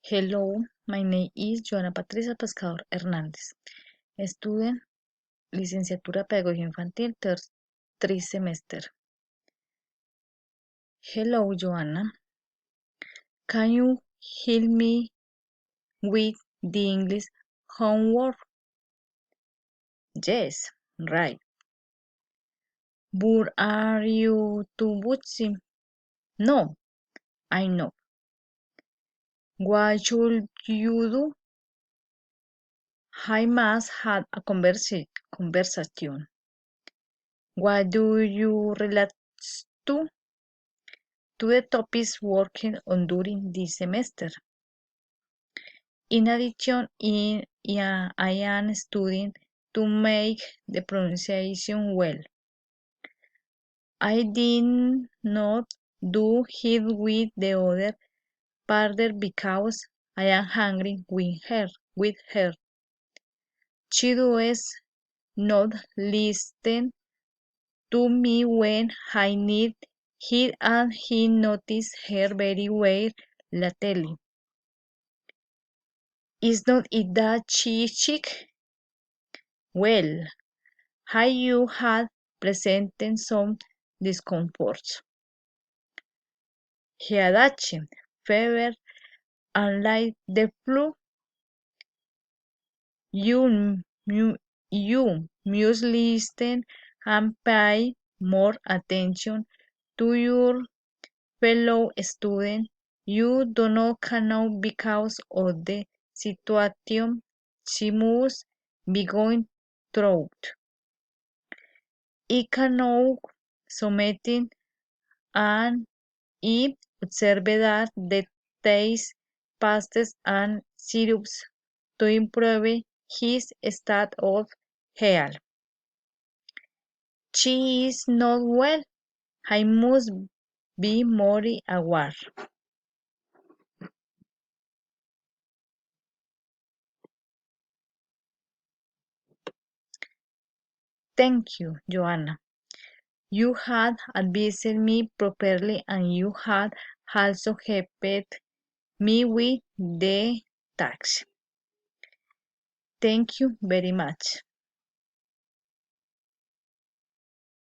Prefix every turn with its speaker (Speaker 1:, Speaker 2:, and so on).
Speaker 1: Hello, my name is Joana Patricia Pescador Hernández, student Licenciatura Pedagogía Infantil, third semester. Hello, Joanna. Can you help me with the English homework? Yes, right. But are you too busy? No, I know. What should you do? I must have a conversation. What do you relate to? To the topics working on during this semester. In addition, I am studying to make the pronunciation well. I did not do it with the other partner because I am hungry with her. She does not listen to me when I need it, and he noticed her very well lately. Is not it that chic? Well, you had presented some discomforts. Headache, fever, and like the flu, you, you must listen and pay more attention to your fellow student. You do not know because of the situation she must be going through. I cannot something and I observe that the taste pastes and syrups to improve his state of health. She is not well. I must be more aware. Thank you, Joanna. You had advised me properly and you had also helped me with the tax. Thank you very much.